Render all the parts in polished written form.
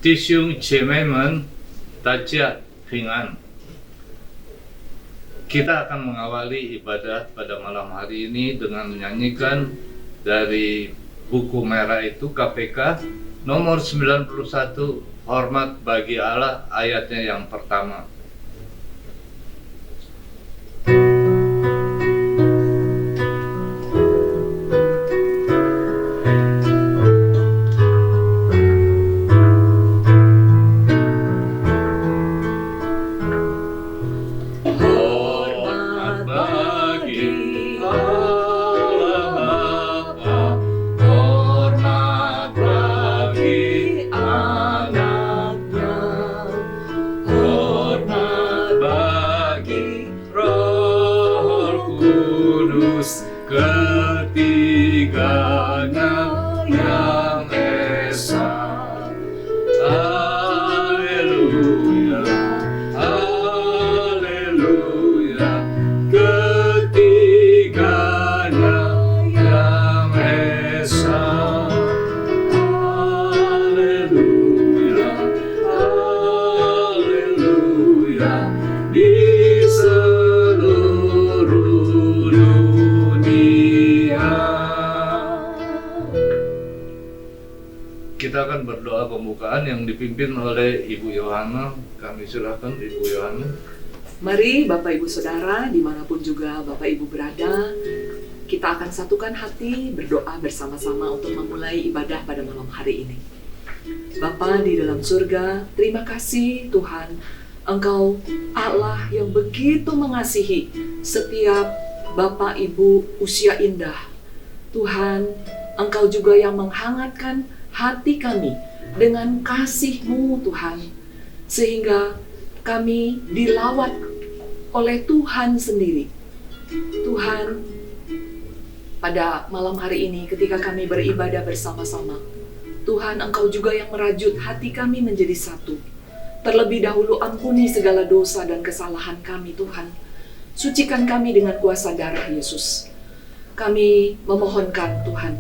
弟兄姐妹们，大家平安. Kita akan mengawali ibadah pada malam hari ini dengan menyanyikan dari buku merah itu KPK nomor 91, Hormat bagi Allah, ayatnya yang pertama. Ketiganya yang esa, haleluya, haleluya. Ketiganya yang esa, haleluya, haleluya. Di seluruh dunia. Kita akan berdoa pembukaan yang dipimpin oleh Ibu Yohana. Kami silakan Ibu Yohana. Mari Bapak Ibu Saudara, dimanapun juga Bapak Ibu berada, kita akan satukan hati berdoa bersama-sama untuk memulai ibadah pada malam hari ini. Bapa di dalam surga, terima kasih Tuhan, Engkau Allah yang begitu mengasihi setiap Bapak Ibu usia indah. Tuhan, Engkau juga yang menghangatkan hati kami dengan kasih-Mu Tuhan, sehingga kami dilawat oleh Tuhan sendiri. Tuhan, pada malam hari ini ketika kami beribadah bersama-sama, Tuhan, Engkau juga yang merajut hati kami menjadi satu. Terlebih dahulu ampuni segala dosa dan kesalahan kami Tuhan. Sucikan kami dengan kuasa darah Yesus. Kami memohonkan Tuhan,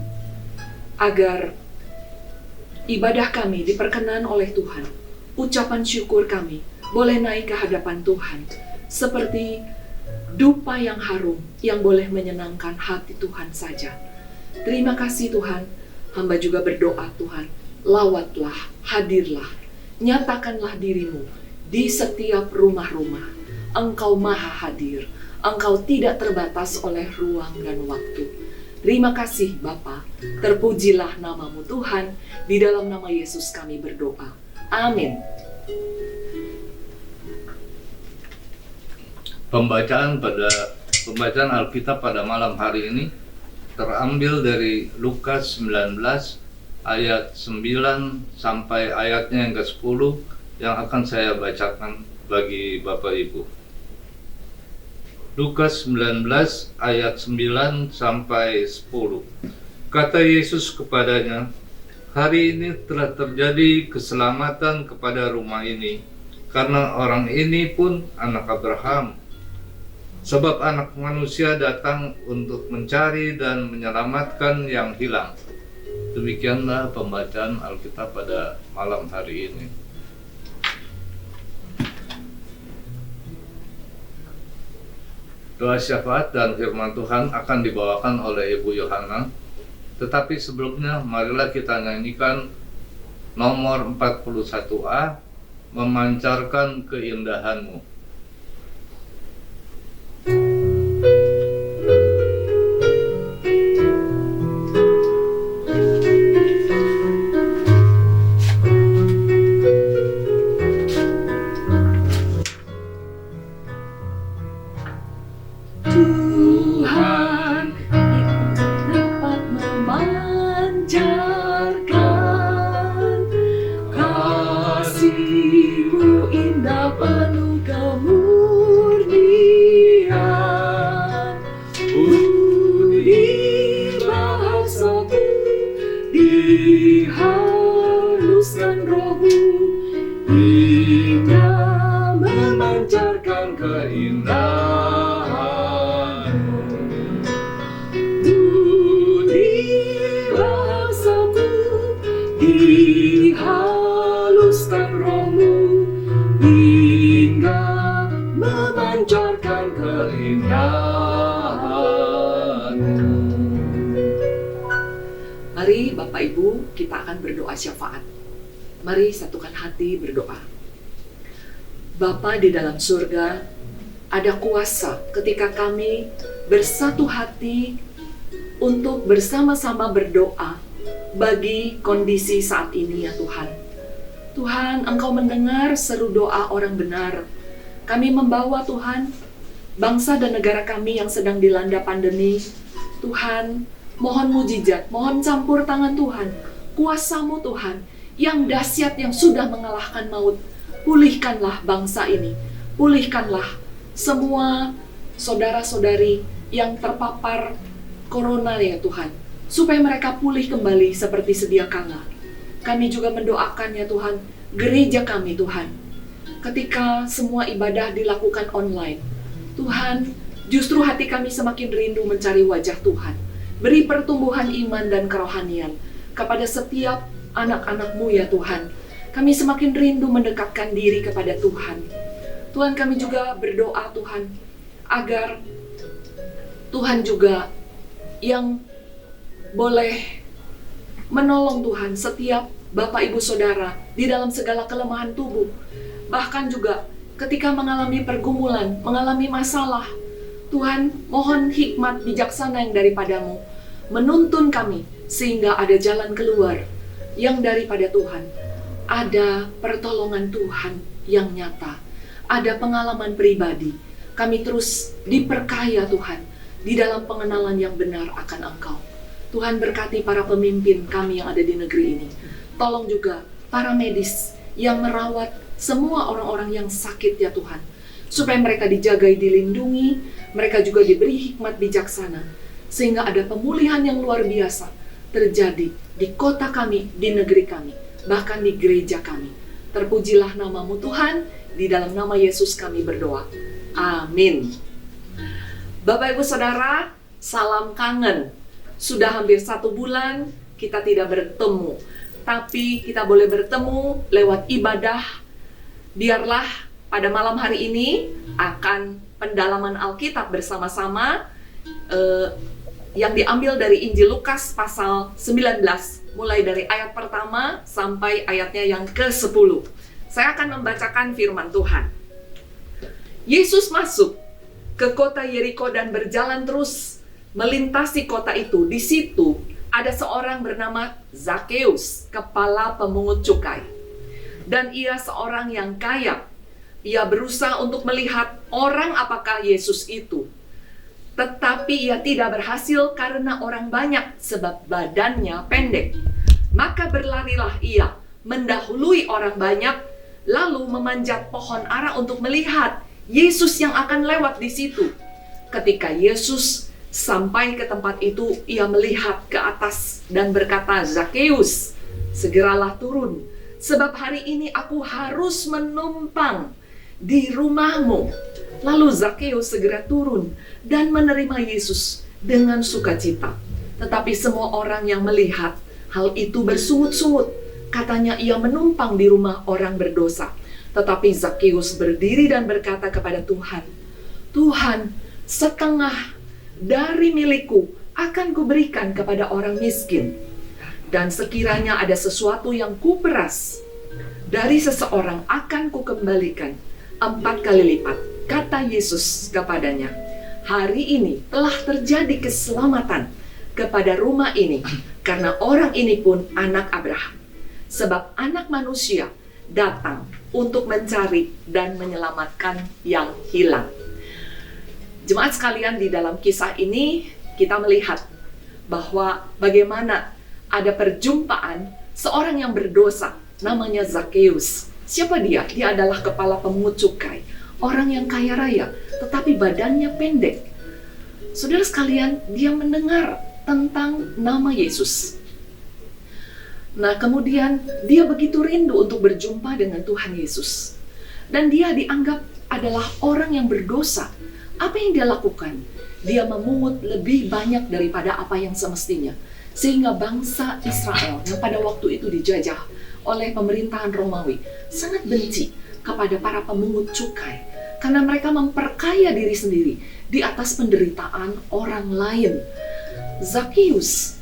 agar ibadah kami diperkenan oleh Tuhan. Ucapan syukur kami boleh naik ke hadapan Tuhan seperti dupa yang harum yang boleh menyenangkan hati Tuhan saja. Terima kasih Tuhan. Hamba juga berdoa Tuhan, lawatlah, hadirlah, nyatakanlah diri-Mu di setiap rumah-rumah. Engkau maha hadir, Engkau tidak terbatas oleh ruang dan waktu. Terima kasih Bapa, terpujilah nama-Mu Tuhan, di dalam nama Yesus kami berdoa. Amin. Pembacaan Alkitab pada malam hari ini terambil dari Lukas 19 ayat 9 sampai ayatnya yang ke-10 yang akan saya bacakan bagi Bapak Ibu. Lukas 19 ayat 9 sampai 10. Kata Yesus kepadanya, "Hari ini telah terjadi keselamatan kepada rumah ini, karena orang ini pun anak Abraham. Sebab anak manusia datang untuk mencari dan menyelamatkan yang hilang." Demikianlah pembacaan Alkitab pada malam hari ini. Doa syafaat dan firman Tuhan akan dibawakan oleh Ibu Yohana. Tetapi sebelumnya marilah kita nyanyikan nomor 41A, Memancarkan Keindahan-Mu. Dihaluskan rohmu hingga memancarkan keindahan. Budi bahasaku dihaluskan memancarkan keindahanmu. Mari Bapak Ibu, kita akan berdoa syafaat. Mari satukan hati berdoa. Bapa di dalam surga, ada kuasa ketika kami bersatu hati untuk bersama-sama berdoa bagi kondisi saat ini ya Tuhan. Tuhan, Engkau mendengar seru doa orang benar. Kami membawa Tuhan, bangsa dan negara kami yang sedang dilanda pandemi. Tuhan, mohon mujizat, mohon campur tangan Tuhan, kuasa-Mu Tuhan, yang dahsyat yang sudah mengalahkan maut. Pulihkanlah bangsa ini, pulihkanlah semua saudara-saudari yang terpapar corona ya Tuhan, supaya mereka pulih kembali seperti sedia kala. Kami juga mendoakan ya Tuhan, gereja kami Tuhan, ketika semua ibadah dilakukan online. Tuhan, justru hati kami semakin rindu mencari wajah Tuhan. Beri pertumbuhan iman dan kerohanian kepada setiap anak-anak-Mu ya Tuhan. Kami semakin rindu mendekatkan diri kepada Tuhan. Tuhan, kami juga berdoa Tuhan, agar Tuhan juga yang boleh menolong Tuhan setiap Bapak Ibu Saudara di dalam segala kelemahan tubuh. Bahkan juga ketika mengalami pergumulan, mengalami masalah, Tuhan, mohon hikmat bijaksana yang daripada-Mu menuntun kami sehingga ada jalan keluar yang daripada Tuhan. Ada pertolongan Tuhan yang nyata, ada pengalaman pribadi. Kami terus diperkaya Tuhan di dalam pengenalan yang benar akan Engkau. Tuhan, berkati para pemimpin kami yang ada di negeri ini. Tolong juga para medis yang merawat semua orang-orang yang sakit ya Tuhan, supaya mereka dijagai, dilindungi, mereka juga diberi hikmat bijaksana, sehingga ada pemulihan yang luar biasa terjadi di kota kami, di negeri kami, bahkan di gereja kami. Terpujilah nama-Mu Tuhan, di dalam nama Yesus kami berdoa. Amin. Bapak Ibu Saudara, salam kangen. Sudah hampir 1 bulan kita tidak bertemu, tapi kita boleh bertemu lewat ibadah. Biarlah pada malam hari ini akan pendalaman Alkitab bersama-sama yang diambil dari Injil Lukas pasal 19, mulai dari ayat pertama sampai ayatnya yang ke-10. Saya akan membacakan firman Tuhan. Yesus masuk ke kota Yeriko dan berjalan terus melintasi kota itu. Di situ ada seorang bernama Zakeus, kepala pemungut cukai. Dan ia seorang yang kaya. Ia berusaha untuk melihat orang apakah Yesus itu. Tetapi ia tidak berhasil karena orang banyak, sebab badannya pendek. Maka berlarilah ia mendahului orang banyak, lalu memanjat pohon ara untuk melihat Yesus yang akan lewat di situ. Ketika Yesus sampai ke tempat itu, ia melihat ke atas dan berkata, "Zakeus, segeralah turun, sebab hari ini aku harus menumpang di rumahmu." Lalu Zakeus segera turun dan menerima Yesus dengan sukacita. Tetapi semua orang yang melihat hal itu bersungut-sungut. Katanya ia menumpang di rumah orang berdosa. Tetapi Zakeus berdiri dan berkata kepada Tuhan, "Tuhan, setengah dari milikku akan kuberikan kepada orang miskin. Dan sekiranya ada sesuatu yang kuperas dari seseorang akan kukembalikan 4 kali lipat." Kata Yesus kepadanya, "Hari ini telah terjadi keselamatan kepada rumah ini, karena orang ini pun anak Abraham. Sebab anak manusia datang untuk mencari dan menyelamatkan yang hilang." Jemaat sekalian, di dalam kisah ini kita melihat bahwa bagaimana ada perjumpaan seorang yang berdosa namanya Zakeus. Siapa dia? Dia adalah kepala pemungut cukai, orang yang kaya raya, tetapi badannya pendek. Saudara sekalian, dia mendengar tentang nama Yesus. Nah, kemudian dia begitu rindu untuk berjumpa dengan Tuhan Yesus. Dan dia dianggap adalah orang yang berdosa. Apa yang dia lakukan? Dia memungut lebih banyak daripada apa yang semestinya. Sehingga bangsa Israel yang pada waktu itu dijajah oleh pemerintahan Romawi sangat benci kepada para pemungut cukai. karena mereka memperkaya diri sendiri di atas penderitaan orang lain. Zakius,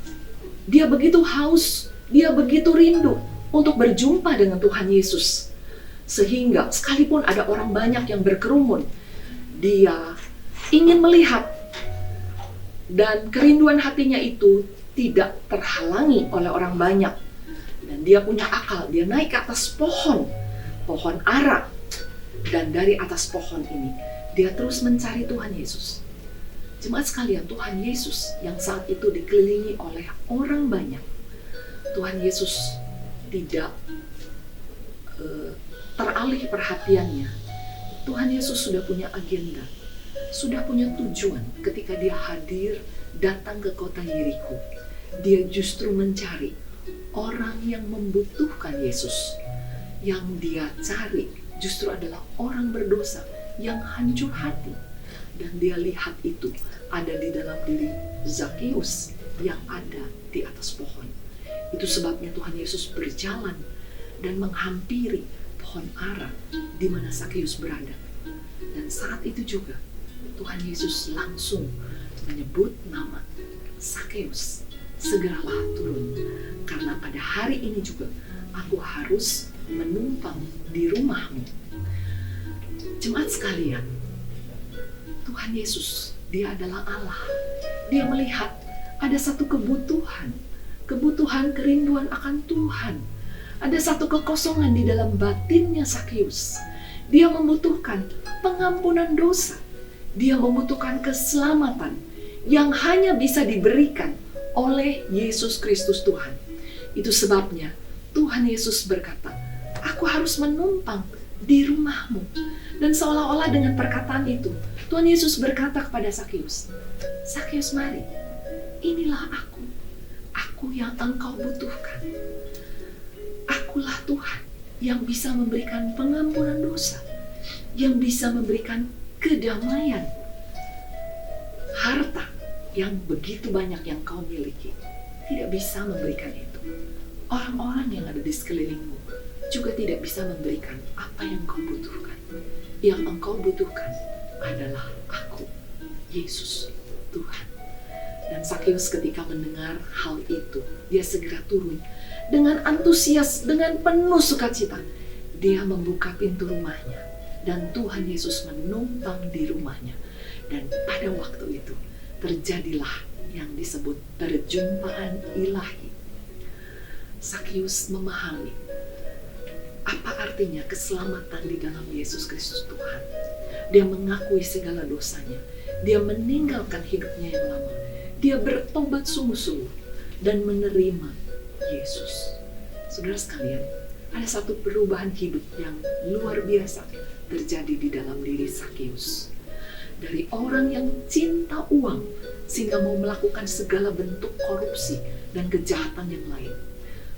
dia begitu haus, dia begitu rindu untuk berjumpa dengan Tuhan Yesus. Sehingga sekalipun ada orang banyak yang berkerumun, dia ingin melihat, dan kerinduan hatinya itu tidak terhalangi oleh orang banyak. Dan dia punya akal, dia naik ke atas pohon ara. Dan dari atas pohon ini, dia terus mencari Tuhan Yesus. Jemaat sekalian, Tuhan Yesus yang saat itu dikelilingi oleh orang banyak, Tuhan Yesus tidak teralih perhatiannya. Tuhan Yesus sudah punya agenda, sudah punya tujuan ketika dia hadir datang ke kota Yeriko. Dia justru mencari orang yang membutuhkan Yesus. Yang dia cari justru adalah orang berdosa yang hancur hati. Dan dia lihat itu ada di dalam diri Zakius yang ada di atas pohon. Itu sebabnya Tuhan Yesus berjalan dan menghampiri pohon ara di mana Zakius berada. Dan saat itu juga Tuhan Yesus langsung menyebut nama Zakius, segeralah turun, karena pada hari ini juga aku harus menumpang di rumahmu. Jemaat sekalian, Tuhan Yesus, dia adalah Allah. Dia melihat ada satu kebutuhan kerinduan akan Tuhan. Ada satu kekosongan di dalam batinnya Zakius. Dia membutuhkan pengampunan dosa. Dia membutuhkan keselamatan yang hanya bisa diberikan oleh Yesus Kristus Tuhan. Itu sebabnya Tuhan Yesus berkata, aku harus menumpang di rumahmu. Dan seolah-olah dengan perkataan itu, Tuhan Yesus berkata kepada Zakius, Zakius, mari, inilah aku yang engkau butuhkan. Akulah Tuhan yang bisa memberikan pengampunan dosa, yang bisa memberikan kedamaian. Harta yang begitu banyak yang kau miliki tidak bisa memberikan itu. Orang-orang yang ada di sekelilingmu juga tidak bisa memberikan apa yang kau butuhkan. Yang engkau butuhkan adalah aku, Yesus, Tuhan. Dan Zakius ketika mendengar hal itu, dia segera turun dengan antusias, dengan penuh sukacita. Dia membuka pintu rumahnya dan Tuhan Yesus menumpang di rumahnya. Dan pada waktu itu terjadilah yang disebut perjumpaan ilahi. Zakius memahami apa artinya keselamatan di dalam Yesus Kristus Tuhan. Dia mengakui segala dosanya. Dia meninggalkan hidupnya yang lama. Dia bertobat sungguh-sungguh dan menerima Yesus. Saudara sekalian, ada satu perubahan hidup yang luar biasa terjadi di dalam diri Zakius. Dari orang yang cinta uang sehingga mau melakukan segala bentuk korupsi dan kejahatan yang lain.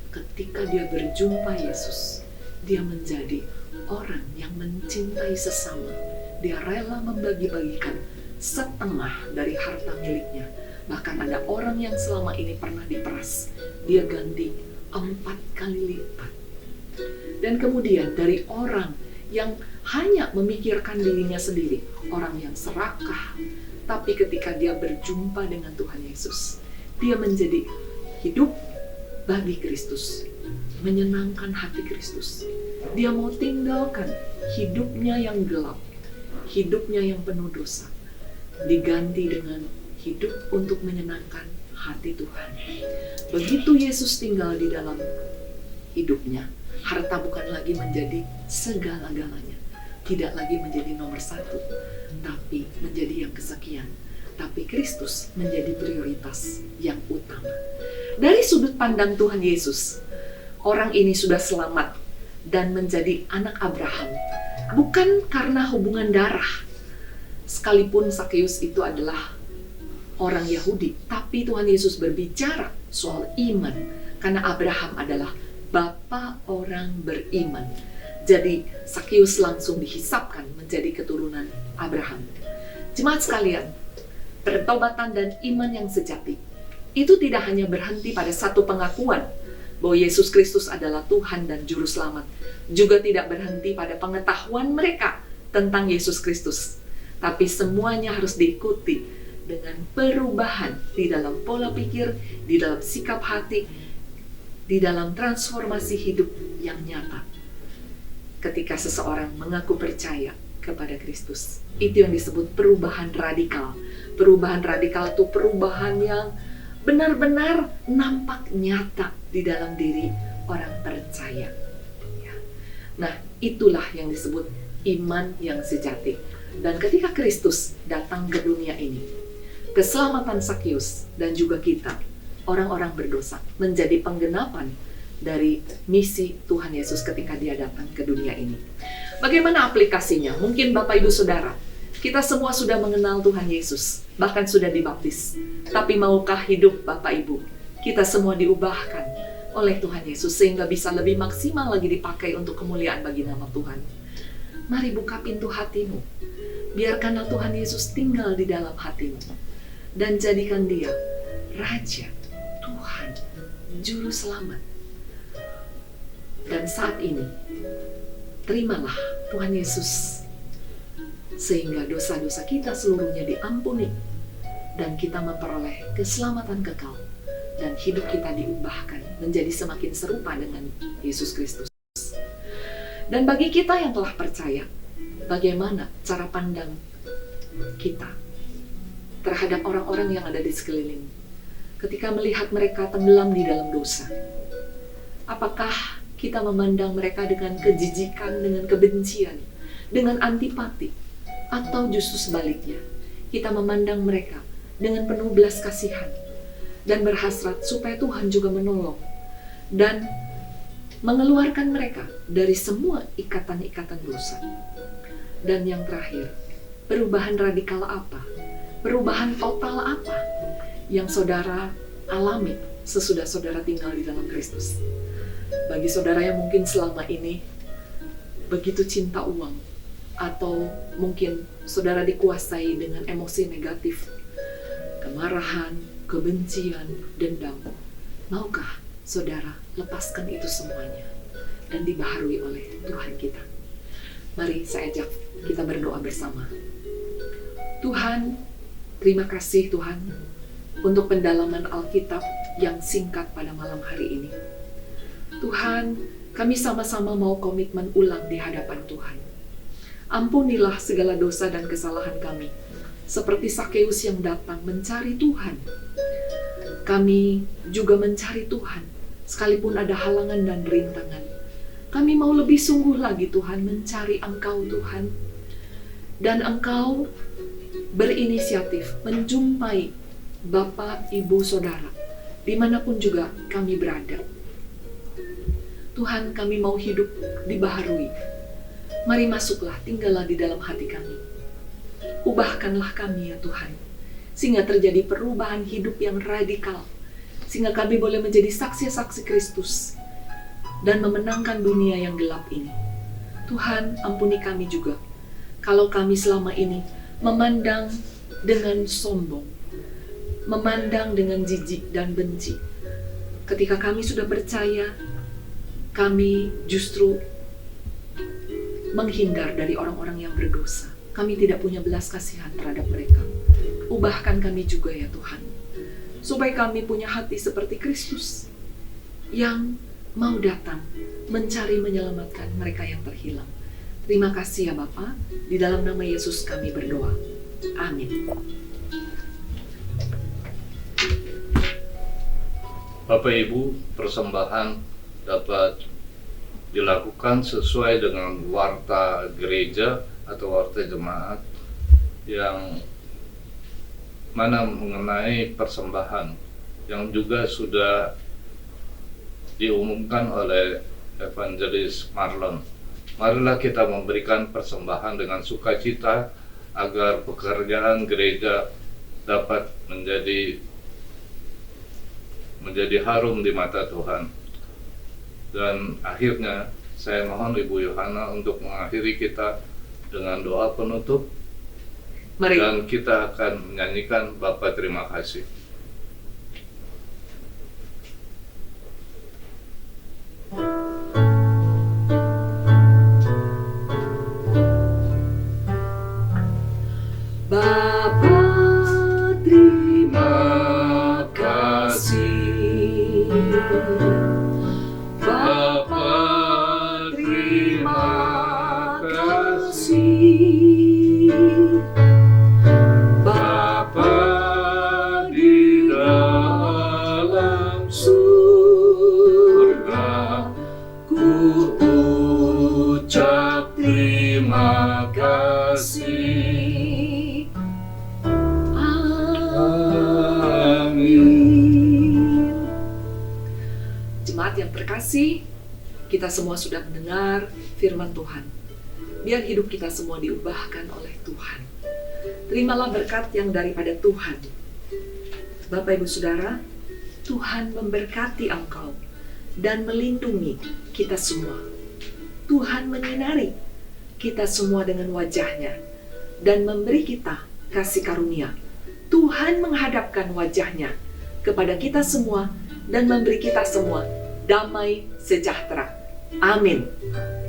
Ketika dia berjumpa Yesus, dia menjadi orang yang mencintai sesama. Dia rela membagi-bagikan setengah dari harta miliknya. Bahkan ada orang yang selama ini pernah diperas, dia ganti 4 kali lipat. Dan kemudian dari orang yang hanya memikirkan dirinya sendiri, orang yang serakah, tapi ketika dia berjumpa dengan Tuhan Yesus, dia menjadi hidup bagi Kristus, menyenangkan hati Kristus. Dia mau tinggalkan hidupnya yang gelap, hidupnya yang penuh dosa, diganti dengan hidup untuk menyenangkan hati Tuhan. Begitu Yesus tinggal di dalam hidupnya, harta bukan lagi menjadi segala-galanya, tidak lagi menjadi nomor 1, tapi menjadi yang kesekian. Tapi Kristus menjadi prioritas yang utama. Dari sudut pandang Tuhan Yesus, orang ini sudah selamat dan menjadi anak Abraham, bukan karena hubungan darah. Sekalipun Zakius itu adalah orang Yahudi, tapi Tuhan Yesus berbicara soal iman, karena Abraham adalah bapa orang beriman. Jadi Zakius langsung dihisapkan menjadi keturunan Abraham. Jemaat sekalian, pertobatan dan iman yang sejati itu tidak hanya berhenti pada satu pengakuan bahwa Yesus Kristus adalah Tuhan dan Juru Selamat, juga tidak berhenti pada pengetahuan mereka tentang Yesus Kristus, tapi semuanya harus diikuti dengan perubahan di dalam pola pikir, di dalam sikap hati, di dalam transformasi hidup yang nyata. Ketika seseorang mengaku percaya kepada Kristus, itu yang disebut perubahan radikal. Perubahan radikal itu perubahan yang benar-benar nampak nyata di dalam diri orang percaya. Nah, itulah yang disebut iman yang sejati. Dan ketika Kristus datang ke dunia ini, keselamatan Sakeus dan juga kita, orang-orang berdosa, menjadi penggenapan dari misi Tuhan Yesus ketika dia datang ke dunia ini. Bagaimana aplikasinya? Mungkin Bapak Ibu Saudara, kita semua sudah mengenal Tuhan Yesus, bahkan sudah dibaptis. Tapi maukah hidup Bapak Ibu kita semua diubahkan oleh Tuhan Yesus sehingga bisa lebih maksimal lagi dipakai untuk kemuliaan bagi nama Tuhan? Mari buka pintu hatimu. Biarkanlah Tuhan Yesus tinggal di dalam hatimu. Dan jadikan dia Raja, Tuhan, Juru Selamat. Dan saat ini, terimalah Tuhan Yesus sehingga dosa-dosa kita seluruhnya diampuni dan kita memperoleh keselamatan kekal dan hidup kita diubahkan menjadi semakin serupa dengan Yesus Kristus. Dan bagi kita yang telah percaya, bagaimana cara pandang kita terhadap orang-orang yang ada di sekeliling ketika melihat mereka tenggelam di dalam dosa? Apakah kita memandang mereka dengan kejijikan, dengan kebencian, dengan antipati, atau justru sebaliknya, kita memandang mereka dengan penuh belas kasihan dan berhasrat supaya Tuhan juga menolong dan mengeluarkan mereka dari semua ikatan-ikatan dosa? Dan yang terakhir, perubahan radikal apa? Perubahan total apa yang saudara alami sesudah saudara tinggal di dalam Kristus? Bagi saudara yang mungkin selama ini begitu cinta uang, atau mungkin saudara dikuasai dengan emosi negatif, kemarahan, kebencian, dendam, maukah saudara lepaskan itu semuanya dan dibaharui oleh Tuhan kita? Mari saya ajak kita berdoa bersama. Tuhan, terima kasih Tuhan untuk pendalaman Alkitab yang singkat pada malam hari ini. Tuhan, kami sama-sama mau komitmen ulang di hadapan Tuhan. Ampunilah segala dosa dan kesalahan kami, seperti Sakeus yang datang mencari Tuhan. Kami juga mencari Tuhan, sekalipun ada halangan dan rintangan. Kami mau lebih sungguh lagi Tuhan mencari Engkau Tuhan. Dan Engkau berinisiatif menjumpai Bapak, Ibu, Saudara, dimanapun juga kami berada. Tuhan, kami mau hidup dibaharui. Mari masuklah, tinggallah di dalam hati kami. Ubahkanlah kami ya Tuhan, sehingga terjadi perubahan hidup yang radikal, sehingga kami boleh menjadi saksi-saksi Kristus dan memenangkan dunia yang gelap ini. Tuhan, ampuni kami juga kalau kami selama ini memandang dengan sombong, memandang dengan jijik dan benci. Ketika kami sudah percaya, kami justru menghindar dari orang-orang yang berdosa. Kami tidak punya belas kasihan terhadap mereka. Ubahkan kami juga ya Tuhan, supaya kami punya hati seperti Kristus yang mau datang mencari menyelamatkan mereka yang terhilang. Terima kasih ya Bapa, di dalam nama Yesus kami berdoa. Amin. Bapak Ibu, persembahan dapat dilakukan sesuai dengan warta gereja atau warta jemaat yang mana mengenai persembahan yang juga sudah diumumkan oleh Evangelis Marlon. Marilah kita memberikan persembahan dengan sukacita agar pekerjaan gereja dapat menjadi harum di mata Tuhan. Dan akhirnya saya mohon Ibu Yohana untuk mengakhiri kita dengan doa penutup. Mari. Dan kita akan menyanyikan Bapa terima kasih. Bapa, terima kasih. Bapa, terima kasih. Bapa di dalam surga, ku ucap terima kasih. Amin. Jemaat yang terkasih, kita semua sudah mendengar firman Tuhan. Biar hidup kita semua diubahkan oleh Tuhan. Terimalah berkat yang daripada Tuhan. Bapak Ibu Saudara, Tuhan memberkati engkau dan melindungi kita semua. Tuhan menyinari kita semua dengan wajah-Nya dan memberi kita kasih karunia. Tuhan menghadapkan wajah-Nya kepada kita semua dan memberi kita semua damai sejahtera. Amin.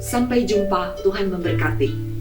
Sampai jumpa, Tuhan memberkati.